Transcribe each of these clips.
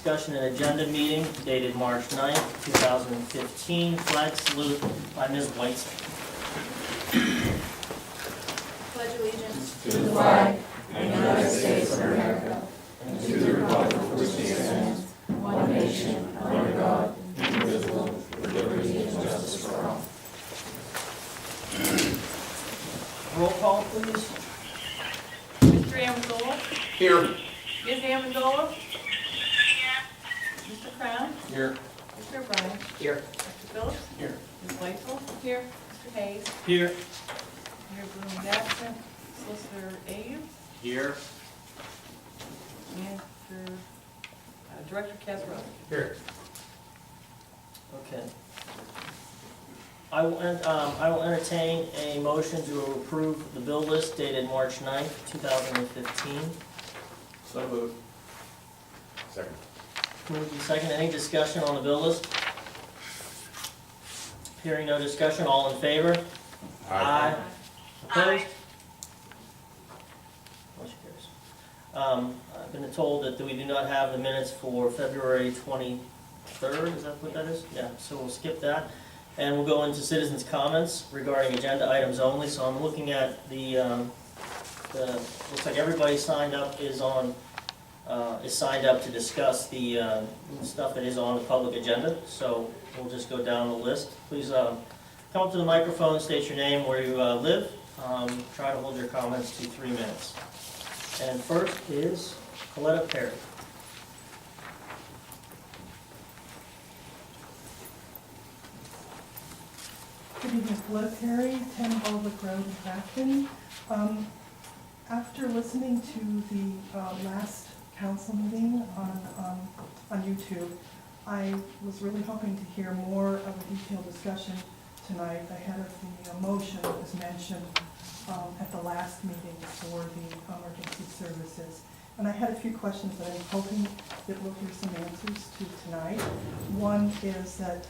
discussion and agenda meeting dated March 9th, 2015. Flag salute by Ms. Whiteside. Pledge allegiance to the flag of the United States of America and to the republic for which it stands, one nation, under God, indivisible, with liberty and justice for all. Roll call, please. Mr. Amendola? Here. Ms. Amendola? Mr. Crown? Here. Mr. O'Brien? Here. Mr. Phillips? Here. Ms. Weitzel? Here. Mr. Hayes? Here. Mayor Bloom is absent. Solicitor Ayu? Here. Manager, Director Casserole? Here. Okay. I will entertain a motion to approve the bill list dated March 9th, 2015. So moved. Second. Moved and second. Any discussion on the bill list? Hearing no discussion, all in favor? Opposed? Motion carries. I've been told that we do not have the minutes for February 23rd, is that what that is? Yeah, so we'll skip that. And we'll go into citizens' comments regarding agenda items only. So I'm looking at looks like everybody signed up is signed up to discuss the stuff that is on the public agenda. So we'll just go down the list. Please come up to the microphone, state your name, where you live. Try to hold your comments to 3 minutes. And first is Coletta Perry. Good evening, Coletta Perry, 10 Hallwick Road in Grafton. After listening to the last council meeting on YouTube, I was really hoping to hear more of a detailed discussion tonight ahead of the motion that was mentioned at the last meeting for the emergency services. And I had a few questions that I'm hoping that we'll hear some answers to tonight. One is that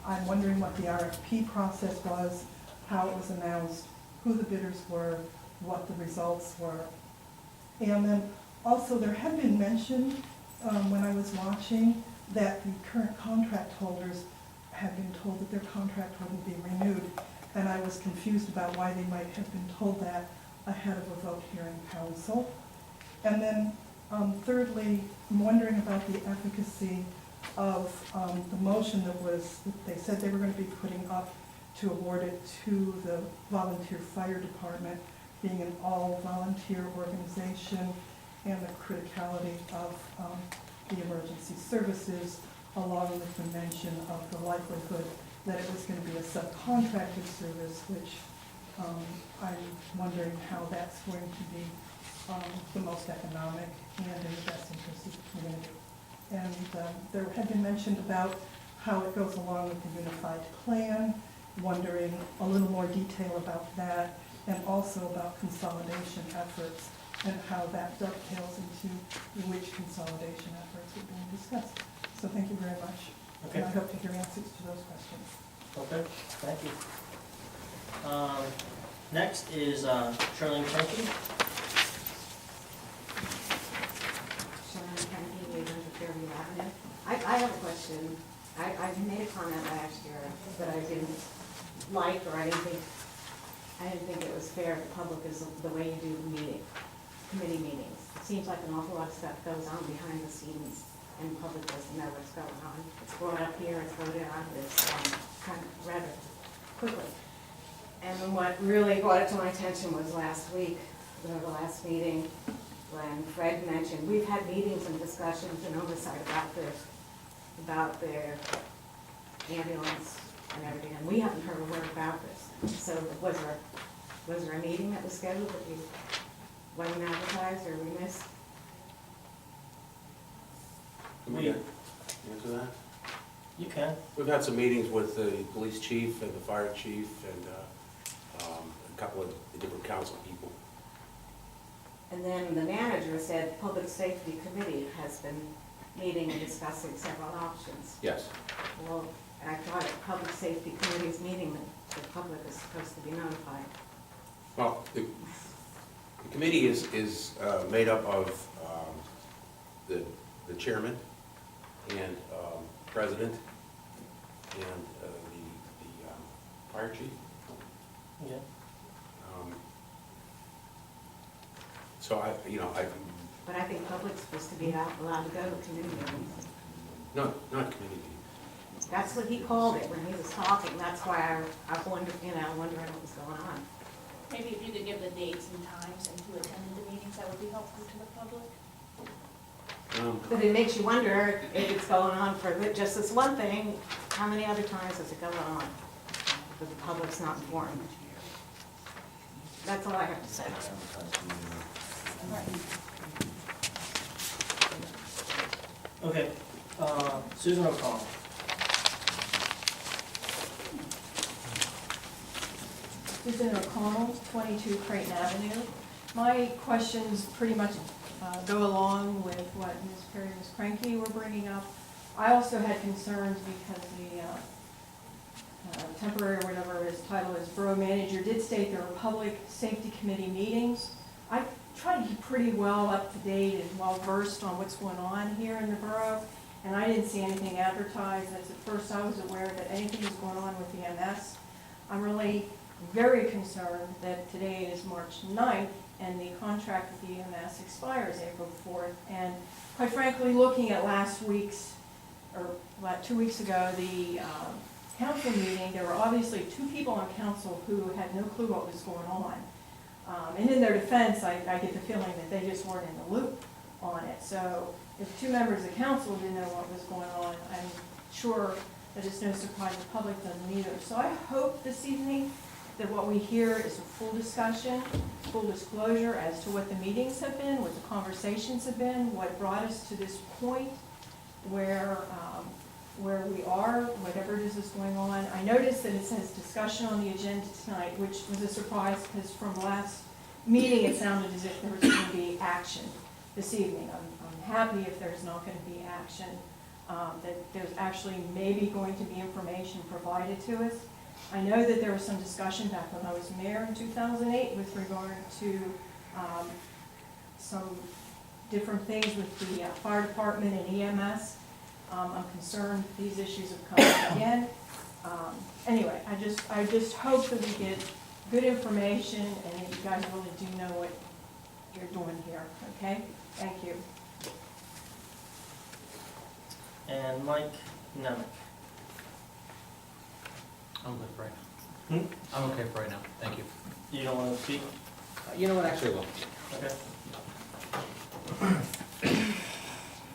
I'm wondering what the RFP process was, how it was announced, who the bidders were, what the results were. And then also there had been mention when I was watching that the current contract holders had been told that their contract wouldn't be renewed. And I was confused about why they might have been told that ahead of a vote here in council. And then thirdly, I'm wondering about the efficacy of the motion that they said they were going to be putting up to award it to the volunteer fire department, being an all-volunteer organization, and the criticality of the emergency services, along with the mention of the likelihood that it was going to be a subcontracted service, which I'm wondering how that's going to be the most economic and in the best interest of the community. And there had been mentioned about how it goes along with the unified plan, wondering a little more detail about that, and also about consolidation efforts and how that dovetails into which consolidation efforts are being discussed. So thank you very much. Okay. And I hope to hear answers to those questions. Okay, thank you. Next is Charlene Kenke. Sharon Kennedy, neighbor of Fairview Avenue. I have a question. I made a comment last year that I didn't like, or I didn't think it was fair to public is the way you do committee meetings. It seems like an awful lot of stuff goes on behind the scenes and the public doesn't know what's going on. It's brought up here, it's voted on, it's kind of rather quickly. And then what really brought it to my attention was last week, the last meeting, when Fred mentioned, we've had meetings and discussions and oversight about their ambulance and everything, and we haven't heard a word about this. So was there a meeting that was scheduled that you wasn't advertised or we missed? Can we answer that? You can. We've had some meetings with the police chief and the fire chief and a couple of the different council people. And then the manager said Public Safety Committee has been meeting and discussing several options. Yes. Well, I thought at Public Safety Committee's meeting that the public is supposed to be notified. Well, the committee is made up of the chairman, and president and the fire chief. Yeah. So I, But I think public's supposed to be allowed to go to committee meetings. not committee meeting. That's what he called it when he was talking, that's why I wondered, wondering what was going on. Maybe if you could give the dates and times and who attended the meetings, that would be helpful to the public. But it makes you wonder if it's going on for just this one thing, how many other times is it going on? But the public's not informed. That's all I have to say. Okay, Susan O'Connell. Susan O'Connell, 22 Creighton Avenue. My questions pretty much go along with what Ms. Perry and Ms. Cranky were bringing up. I also had concerns because the temporary, or whatever his title is, borough manager did state there were public safety committee meetings. I try to keep pretty well up to date and well versed on what's going on here in the borough, and I didn't see anything advertised. That's the first I was aware that anything was going on with EMS. I'm really very concerned that today is March 9th and the contract with the EMS expires April 4th. And quite frankly, looking at last week's, or 2 weeks ago, the council meeting, there were obviously 2 people on council who had no clue what was going on. And in their defense, I get the feeling that they just weren't in the loop on it. So if 2 members of council didn't know what was going on, I'm sure that it's no surprise the public doesn't either. So I hope this evening that what we hear is a full discussion, full disclosure as to what the meetings have been, what the conversations have been, what brought us to this point where we are, whatever it is that's going on. I noticed that it says discussion on the agenda tonight, which was a surprise because from last meeting it sounded as if there was going to be action this evening. I'm happy if there's not going to be action, that there's actually maybe going to be information provided to us. I know that there was some discussion back when I was mayor in 2008 with regard to some different things with the fire department and EMS. I'm concerned these issues have come up again. Anyway, I just hope that we get good information and that you guys really do know what you're doing here, okay? Thank you. And Mike Nemec. I'm good for right now. I'm okay for right now, thank you. You don't want to speak? You know what, actually, I will. Okay.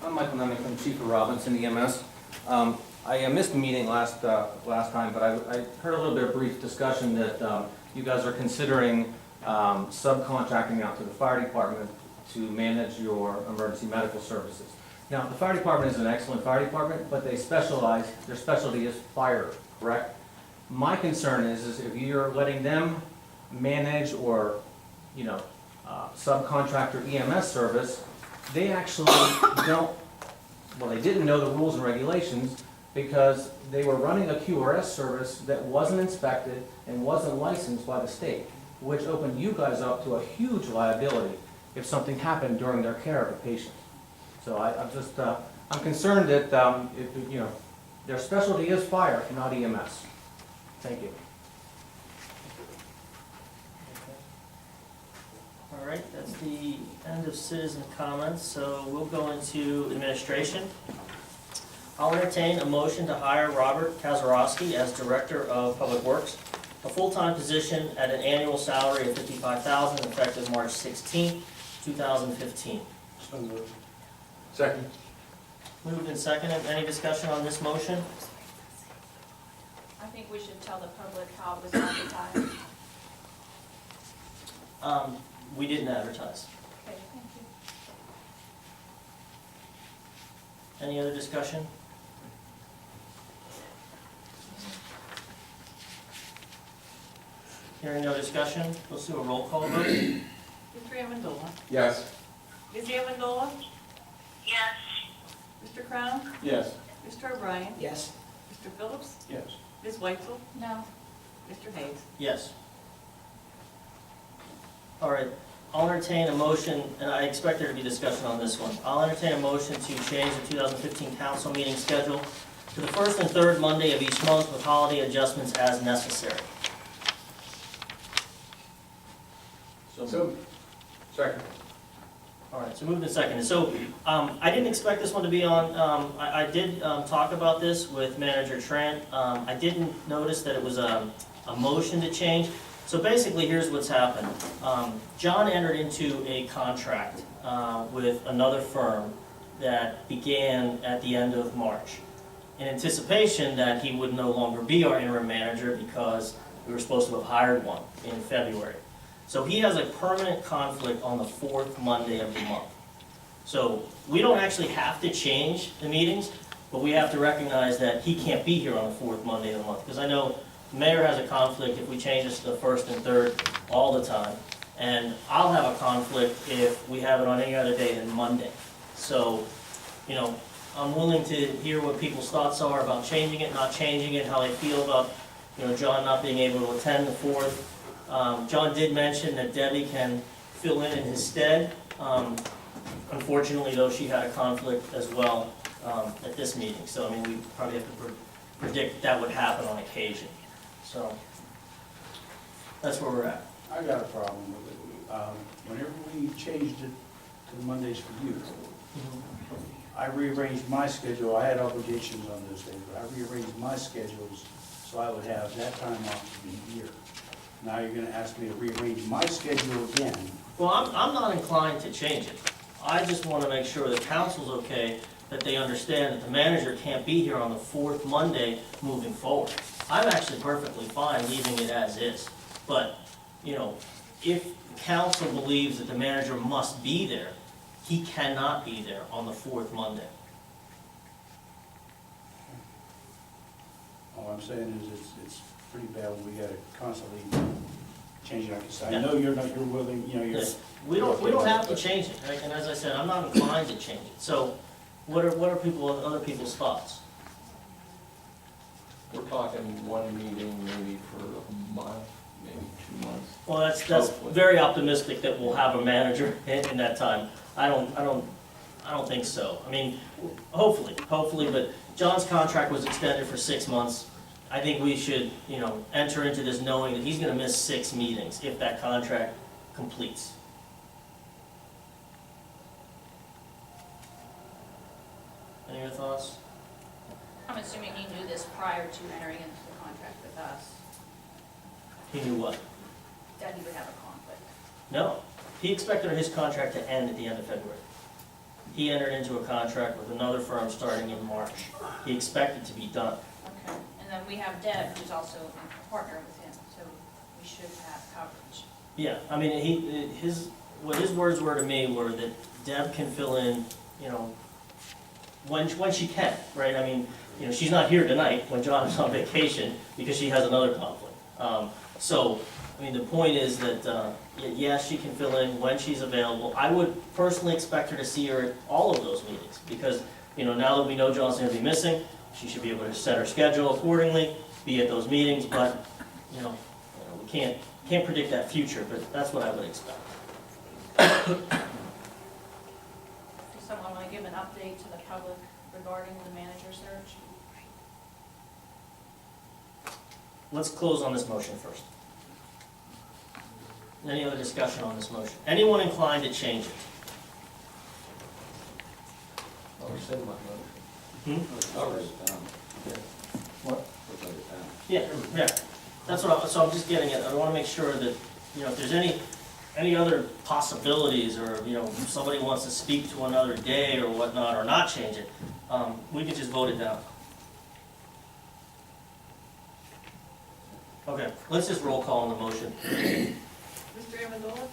I'm Michael Nemec, I'm Chief of Robinson EMS. I missed the meeting last time, but I heard a little bit of brief discussion that you guys are considering subcontracting out to the fire department to manage your emergency medical services. Now, the fire department is an excellent fire department, but they specialize, their specialty is fire, correct? My concern is if you're letting them manage or, subcontractor EMS service, they actually they didn't know the rules and regulations because they were running a QRS service that wasn't inspected and wasn't licensed by the state, which opened you guys up to a huge liability if something happened during their care of a patient. So I'm concerned that, their specialty is fire, not EMS. Thank you. All right, that's the end of citizen comments, so we'll go into administration. I'll entertain a motion to hire Robert Kazarowski as Director of Public Works, a full-time position at an annual salary of $55,000 effective March 16, 2015. So moved. Second. Moved and seconded. Any discussion on this motion? I think we should tell the public how it was advertised. We didn't advertise. Okay, thank you. Any other discussion? Hearing no discussion, let's do a roll call vote. Mr. Amendola? Yes. Ms. Amendola? Yes. Mr. Crown? Yes. Mr. O'Brien? Yes. Mr. Phillips? Yes. Ms. Weitzel? No. Mr. Hayes? Yes. All right, I'll entertain a motion, and I expect there to be discussion on this one. I'll entertain a motion to change the 2015 council meeting schedule to the first and third Monday of each month with holiday adjustments as necessary. So, second. All right, so moved and seconded. So, I didn't expect this one to be on, I did, talk about this with Manager Trent. I didn't notice that it was a motion to change. So basically, here's what's happened. John entered into a contract, with another firm that began at the end of March, in anticipation that he would no longer be our interim manager because we were supposed to have hired one in February. So he has a permanent conflict on the fourth Monday of the month. So we don't actually have to change the meetings, but we have to recognize that he can't be here on the fourth Monday of the month. Because I know the mayor has a conflict if we change this to the first and third all the time. And I'll have a conflict if we have it on any other day than Monday. So, you know, I'm willing to hear what people's thoughts are about changing it, not changing it, how they feel about, you know, John not being able to attend the fourth. John did mention that Debbie can fill in his stead. Unfortunately, though, she had a conflict as well at this meeting. So, I mean, we probably have to predict that would happen on occasion. So, that's where we're at. I got a problem with it. Whenever we changed it to Mondays for you, I rearranged my schedule. I had obligations on those days, but I rearranged my schedules so I would have that time off to be here. Now you're gonna ask me to rearrange my schedule again. Well, I'm not inclined to change it. I just want to make sure the council's okay, that they understand that the manager can't be here on the fourth Monday moving forward. I'm actually perfectly fine leaving it as is. But, you know, if council believes that the manager must be there, he cannot be there on the fourth Monday. All I'm saying is it's pretty bad when we gotta constantly change it. I know you're willing, you know, you're. Yes. We don't have to change it, right? And as I said, I'm not inclined to change it. So what are other people's thoughts? We're talking one meeting maybe for a month, maybe 2 months. Well, that's very optimistic that we'll have a manager in that time. I don't think so. I mean, hopefully, but John's contract was extended for 6 months. I think we should, you know, enter into this knowing that he's gonna miss 6 meetings if that contract completes. Any other thoughts? I'm assuming he knew this prior to entering into the contract with us, He knew what? that he would have a conflict. No. He expected his contract to end at the end of February. He entered into a contract with another firm starting in March. He expected to be done. Okay. And then we have Deb, who's also a partner with him, so we should have coverage. Yeah, I mean, what his words were to me were that Deb can fill in, you know, when she can, right? I mean, you know, she's not here tonight when John is on vacation because she has another conflict. So, I mean, the point is that, yes, she can fill in when she's available. I would personally expect her to see her at all of those meetings because, you know, now that we know John's gonna be missing, she should be able to set her schedule accordingly, be at those meetings, but, you know, we can't predict that future, but that's what I would expect. Does someone want to give an update to the public regarding the manager search? Let's close on this motion first. Any other discussion on this motion? Anyone inclined to change it? I'll rescind my motion. I'll write it down. What? I'll write it down. Yeah, that's what so I'm just getting at. I want to make sure that, you know, if there's any other possibilities or, you know, somebody wants to speak to another day or whatnot, or not change it, we could just vote it down. Okay, let's just roll call on the motion. Mr. Amendola?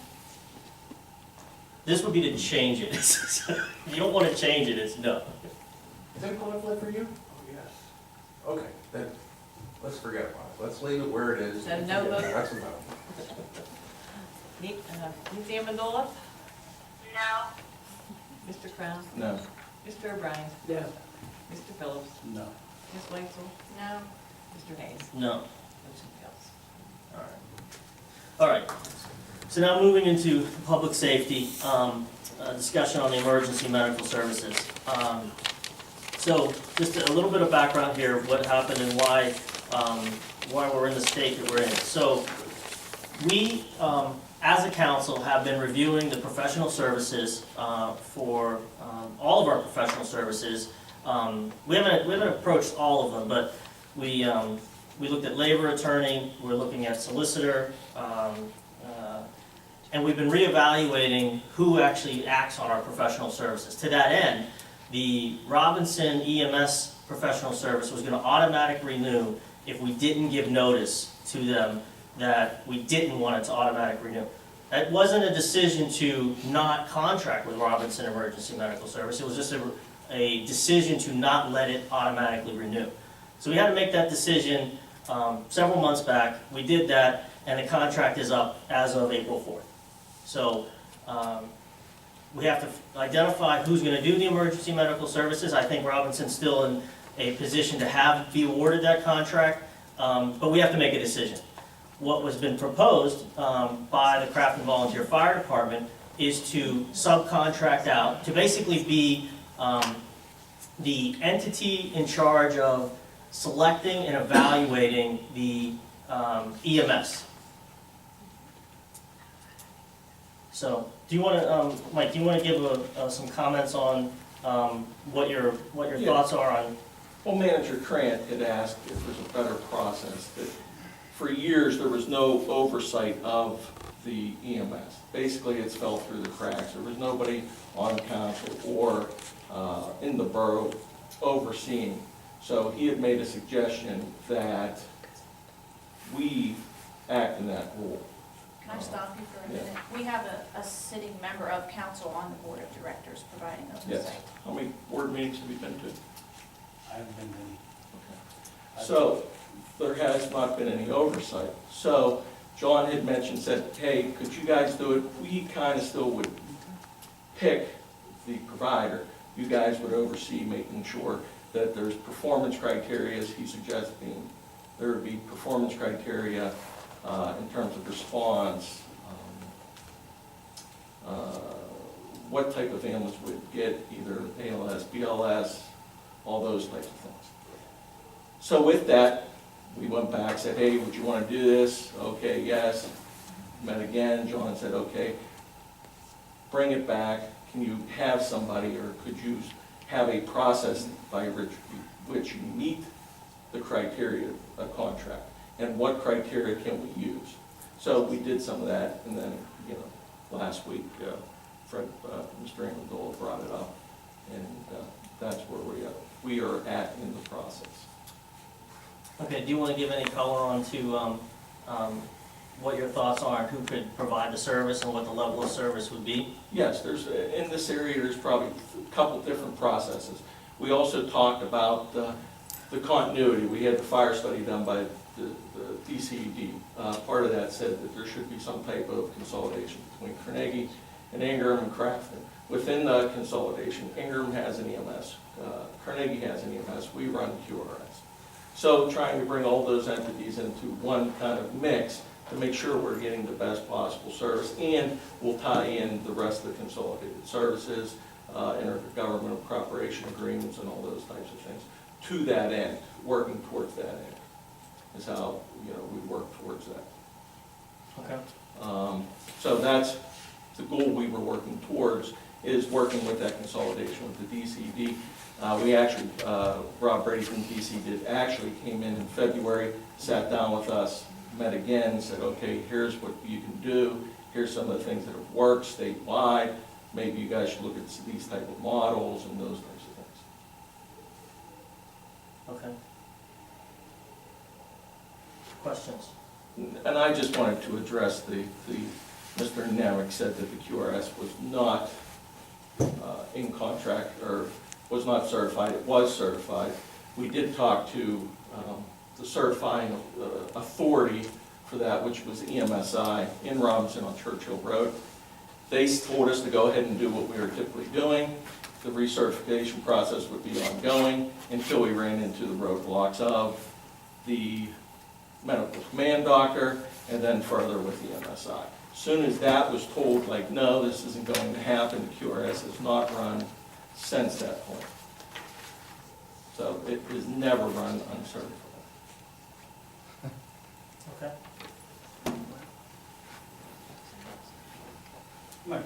This would be to change it. If you don't want to change it, it's no. Is that a conflict for you? Oh, yes. Okay, then, let's forget about it. Let's leave it where it is. Then no vote? That's enough. Ms. Amendola? No. Mr. Crown? No. Mr. O'Brien? No. Mr. Phillips? No. Ms. Waitzel? No. Mr. Hayes? No. Motion fails. All right. So now moving into public safety, discussion on the emergency medical services. So just a little bit of background here, what happened and why we're in the state that we're in. So we, as a council, have been reviewing the professional services for all of our professional services. We haven't approached all of them, but we looked at labor attorney, we're looking at solicitor, and we've been reevaluating who actually acts on our professional services. To that end, the Robinson EMS professional service was going to automatically renew if we didn't give notice to them that we didn't want it to automatically renew. That wasn't a decision to not contract with Robinson Emergency Medical Service. It was just a decision to not let it automatically renew. So we had to make that decision several months back. We did that, and the contract is up as of April 4th. So we have to identify who's going to do the emergency medical services. I think Robinson's still in a position to be awarded that contract, but we have to make a decision. What was been proposed by the Crafton Volunteer Fire Department is to subcontract out, to basically be the entity in charge of selecting and evaluating the EMS. So, do you want to, Mike? Do you want to give some comments on what your thoughts are on? Well, Manager Trant had asked if there's a better process. That for years there was no oversight of the EMS. Basically, it's fell through the cracks. There was nobody on council or in the borough overseeing. So he had made a suggestion that we act in that role. Can I stop you for a minute? We have a sitting member of council on the board of directors providing oversight. Yes. How many board meetings have you been to? I haven't been any. So there has not been any oversight. So John had mentioned, said, hey, could you guys do it? We kind of still would pick the provider. You guys would oversee making sure that there's performance criteria, as he suggested. There would be performance criteria in terms of response, what type of ambulance would get either ALS, BLS, all those types of things. So with that, we went back, said, hey, would you want to do this? Okay, yes. Met again, John said, okay, bring it back. Can you have somebody, or could you have a process by which you meet the criteria of a contract? And what criteria can we use? So we did some of that, and then, last week, Fred, Mr. Amendola brought it up, and that's where we are at in the process. Okay, do you want to give any color on to what your thoughts are on who could provide the service and what the level of service would be? Yes, there's, in this area, there's probably a couple different processes. We also talked about the continuity. We had the fire study done by the DCED. Part of that said that there should be some type of consolidation between Carnegie and Ingram and Crafton. Within the consolidation, Ingram has an EMS, Carnegie has an EMS, we run QRS. So trying to bring all those entities into one kind of mix to make sure we're getting the best possible service, and we'll tie in the rest of the consolidated services, intergovernmental cooperation agreements and all those types of things. To that end, working towards that end is how we work towards that. Okay. So that's the goal we were working towards, is working with that consolidation with the DCD. We actually, Rob Brady from DC actually came in February, sat down with us, met again, said, okay, here's what you can do, here's some of the things that have worked statewide, maybe you guys should look at these type of models and those types of things. Okay. Questions? And I just wanted to address Mr. Namick said that the QRS was not in contract, or was not certified. It was certified. We did talk to the certifying authority for that, which was EMSI in Robinson on Churchill Road. They told us to go ahead and do what we were typically doing. The recertification process would be ongoing until we ran into the roadblocks of the medical command doctor, and then further with the EMSI. Soon as that was told, like, no, this isn't going to happen, QRS has not run since that point. So it is never run uncertified. Okay. Mike,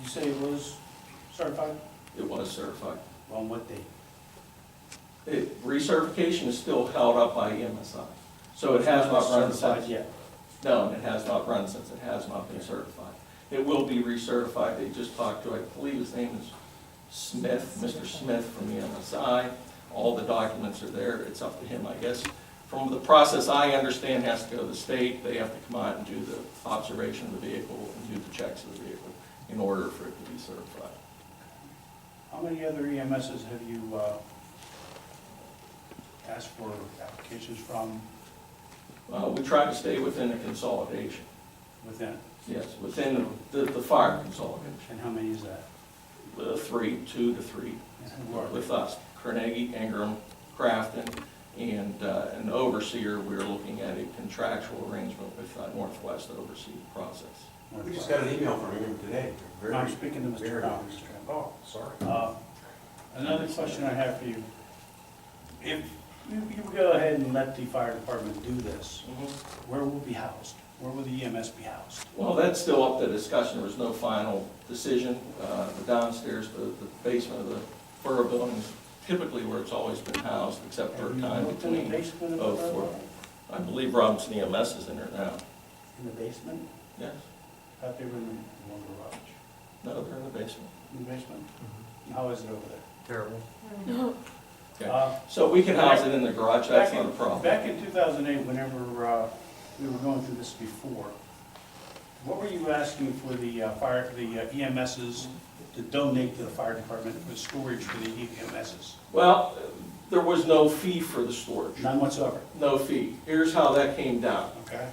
you say it was certified? It was certified. On what date? Recertification is still held up by EMSI. So it has not run Certified since. yet. No, it has not run since it has not been certified. It will be recertified. They just talked to, I believe his name is Smith, Mr. Smith from EMSI. All the documents are there. It's up to him, I guess. From the process I understand has to go to the state. They have to come out and do the observation of the vehicle and do the checks of the vehicle in order for it to be certified. How many other EMSs have you asked for applications from We try to stay within the consolidation. within? Yes, within the fire consolidation. And how many is that? 2 to 3 And who are they? with us. Carnegie, Ingram, Crafton, and an overseer. We're looking at a contractual arrangement with Northwest to oversee the process. We just got an email from him today. Very- I'm speaking to Mr. very- Robbins. Oh, sorry. Another question I have for you. If you would go ahead and let the fire department do this, where will be housed? Where will the EMS be housed? Well, that's still up to discussion. There was no final decision. The downstairs, the basement of the borough building is typically where it's always been housed, except for Have you time looked in the between. basement of the Oh, borough for- building? I believe Robinson EMS is in there now. In the basement? Yes? Thought they were in the garage. No, they're in the basement. In the basement? How is it over there? Terrible. Okay. So we can house it in the garage. That's not a problem. Back in 2008, whenever we were going through this before, what were you asking for the EMSs to donate to the fire department for storage for the EMSs? Well, there was no fee for the storage. None whatsoever, No fee. Here's how that came down. okay?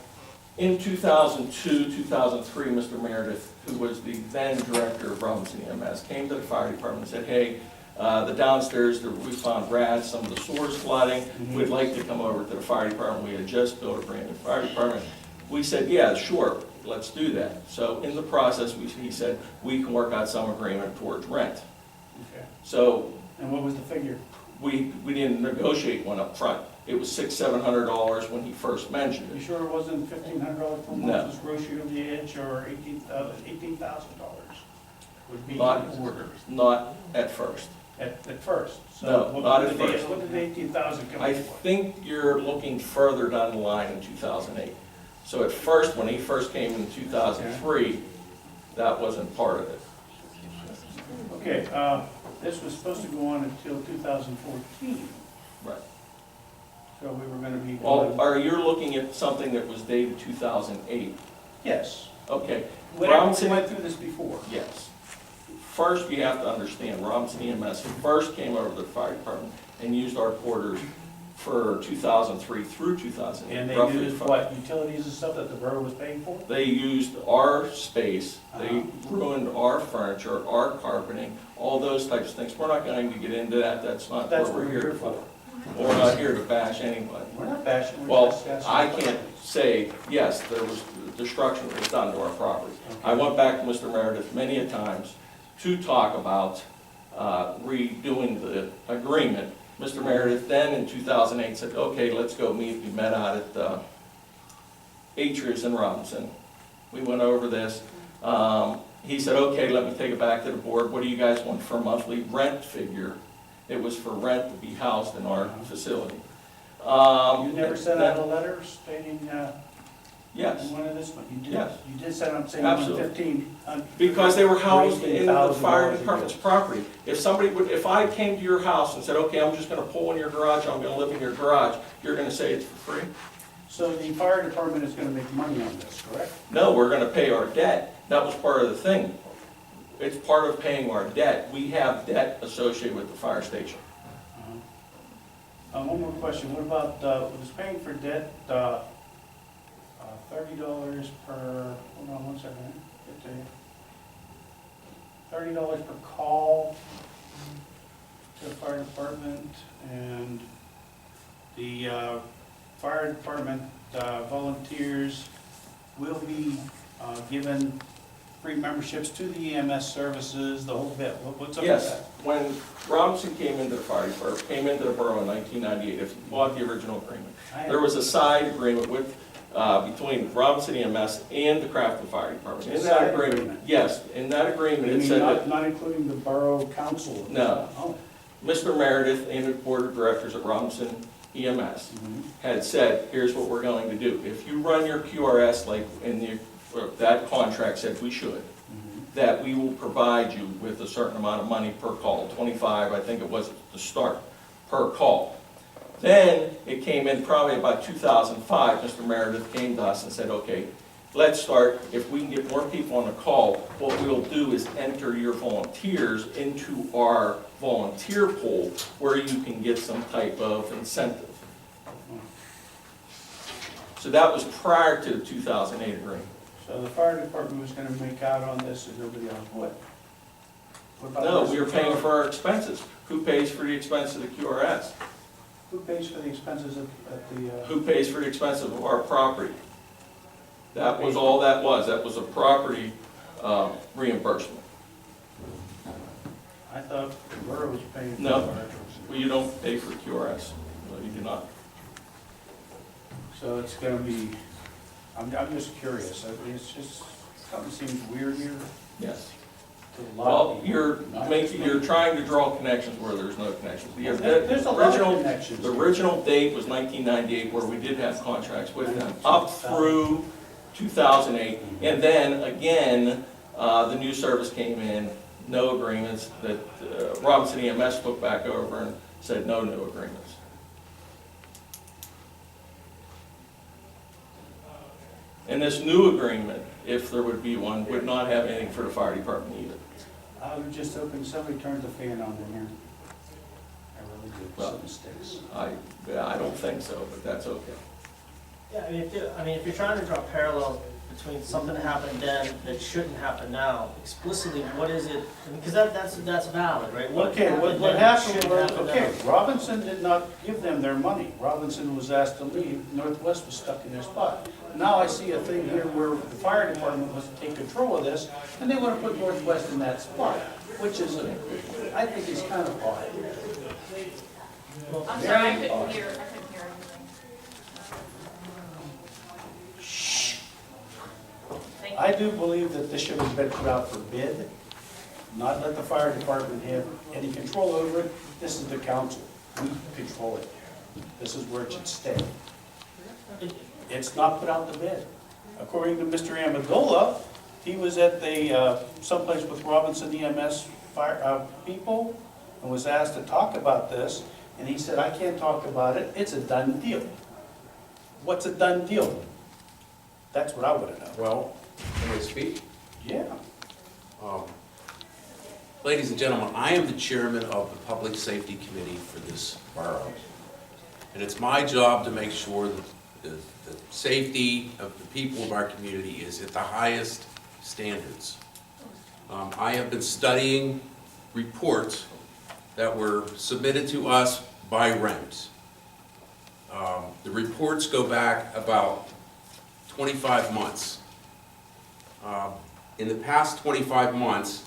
In 2002, 2003, Mr. Meredith, who was the then director of Robinson EMS, came to the fire department and said, hey, the downstairs, we found rats, some of the sewers flooding, we'd like to come over to the fire department. We had just built a brand new fire department. We said, yeah, sure, let's do that. So in the process, he said, we can work out some agreement towards rent. Okay. So And what was the figure? we didn't negotiate one up front. It was $600-700 when he first mentioned You it. sure it wasn't $1,500 per No. month was grocery of the edge, or $18,000 would be Not- the order Not at first. at first? So No, what not did at the- first. What did the 18,000 come I in for? think you're looking further down the line in 2008. So at first, when he first came in 2003, that wasn't part of it. Okay, this was supposed to go on until 2014, Right. so we were gonna be Well, doing, are you looking at something that was dated 2008? yes. Okay, Whatever, we Robinson- went through this before. yes. First, you have to understand, Robinson EMS first came over to the fire department and used our quarters for 2003 through 2008. And they roughly used five- what, utilities and stuff that the borough was paying for? They used our space, they Uh-huh. ruined our furniture, our carpeting, all those types of things. We're not going to get into that, that's not That's what we're here for. for. We're not here to bash anybody. We're not bashing, we're Well, just asking. I can't say, yes, there was destruction that was done to our property. I Okay. went back to Mr. Meredith many a times to talk about redoing the agreement. Mr. Meredith then in 2008 said, okay, let's go meet. We met out at Atreus and Robinson. We went over this. He said, okay, let me take it back to the board. What do you guys want for a monthly rent figure? It was for rent to be housed in our facility. You never sent out a letter stating, Yes, you wanted this one? You did? Yes. You did send out saying you wanted Absolutely. 15. because they were housed in the $18,000 fire a department's year. property. If somebody would, if I came to your house and said, okay, I'm just gonna pull in your garage, I'm gonna live in your garage, you're gonna say it's for free? So the fire department is gonna make money on this, correct? No, we're gonna pay our debt. That was part of the thing. It's part of paying our debt. We have debt associated with the fire station. One more question, what about, was paying for debt, $30 per, hold on one second, get to $30 per call to the fire department, and the fire department volunteers will be given free memberships to the EMS services, the whole bit. What's up with Yes, that? when Robinson came into the fire department, came into the borough in 1998, if you bought the original agreement, there was a side agreement with, between Robinson EMS and the Crafton Fire Department. In Side that agreement, agreement? yes, in that agreement, You it mean said that not including the borough council? No. Oh. Mr. Meredith and the board of directors at Robinson EMS had said, here's what we're going to do. If you run your QRS like in the, or that contract said we should, that we will provide you with a certain amount of money per call, 25, I think it was at the start, per call. Then it came in probably about 2005, Mr. Meredith came to us and said, okay, let's start, if we can get more people on the call, what we'll do is enter your volunteers into our volunteer pool where you can get some type of incentive. So that was prior to the 2008 agreement. So the fire department was gonna make out on this and nobody else would? What about No, this? we were paying for our expenses. Who pays for the expense of the QRS? Who pays for the expenses at the, Who pays for the expense of our property? That was all that was. That was a property reimbursement. I thought the borough was paying for No. the fire. Well, you don't pay for QRS. No, you do not. So it's gonna be, I'm just curious, it's just, something seems weird here Yes. to a lot of Well, people. you're trying to draw connections where there's no connections. There's a lot of connections. The original date was 1998, where we did have contracts with them, up through 2008. And then, again, the new service came in, no agreements, that Robinson EMS looked back over and said no new agreements. And this new agreement, if there would be one, would not have anything for the fire department either. I was just hoping somebody turned the fan on in here. I really did, Well, something sticks. I don't think so, but that's okay. Yeah, I mean, if you're trying to draw parallels between something that happened then that shouldn't happen now, explicitly, what is it, because that's valid, right? Okay, what then that happened shouldn't was, happen okay, now? Robinson did not give them their money. Robinson was asked to leave, Northwest was stuck in their spot. Now I see a thing here where the fire department wants to take control of this, and they want to put Northwest in that spot, which is, I think is kind of odd. I'm sorry, I couldn't hear everything. Thank you. I do believe that this should have been put out for bid, not let the fire department have any control over it. This is the council, we control it. This is where it should stay. It's not put out to bid. According to Mr. Amendola, he was at the, someplace with Robinson EMS fire, people, and was asked to talk about this, and he said, I can't talk about it, it's a done deal. What's a done deal? That's what I wanna know. Well, can I speak? Yeah. Ladies and gentlemen, I am the chairman of the Public Safety Committee for this borough. And it's my job to make sure that the safety of the people of our community is at the highest standards. I have been studying reports that were submitted to us by REMS. The reports go back about 25 months. In the past 25 months,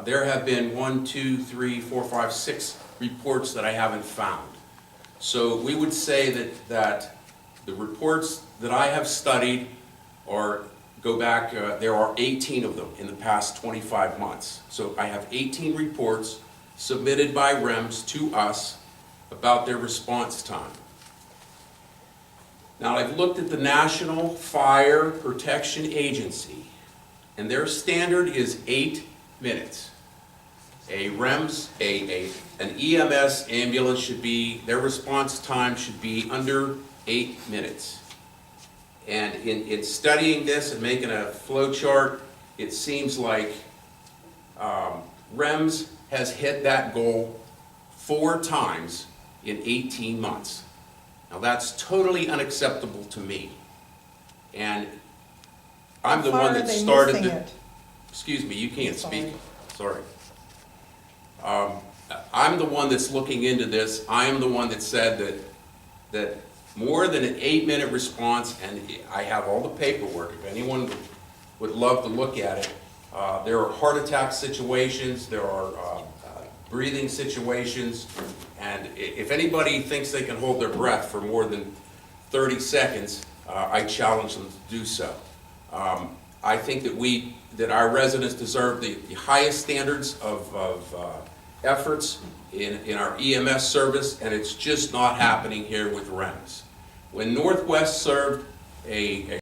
there have been 1, 2, 3, 4, 5, 6 reports that I haven't found. So we would say that the reports that I have studied go back, there are 18 of them in the past 25 months. So I have 18 reports submitted by REMS to us about their response time. Now, I've looked at the National Fire Protection Agency, and their standard is 8 minutes. A REMS, an EMS ambulance should be, their response time should be under 8 minutes. And in studying this and making a flow chart, it seems like REMS has hit that goal 4 times in 18 months. Now that's totally unacceptable to me. And I'm the one that started the... Excuse me, you can't speak. Sorry. I'm the one that's looking into this. I am the one that said that more than an 8-minute response, and I have all the paperwork. If anyone would would love to look at it. There are heart attack situations, there are breathing situations, and if anybody thinks they can hold their breath for more than 30 seconds, I challenge them to do so. I think that our residents deserve the highest standards of efforts in our EMS service, and it's just not happening here with REMS. When Northwest served a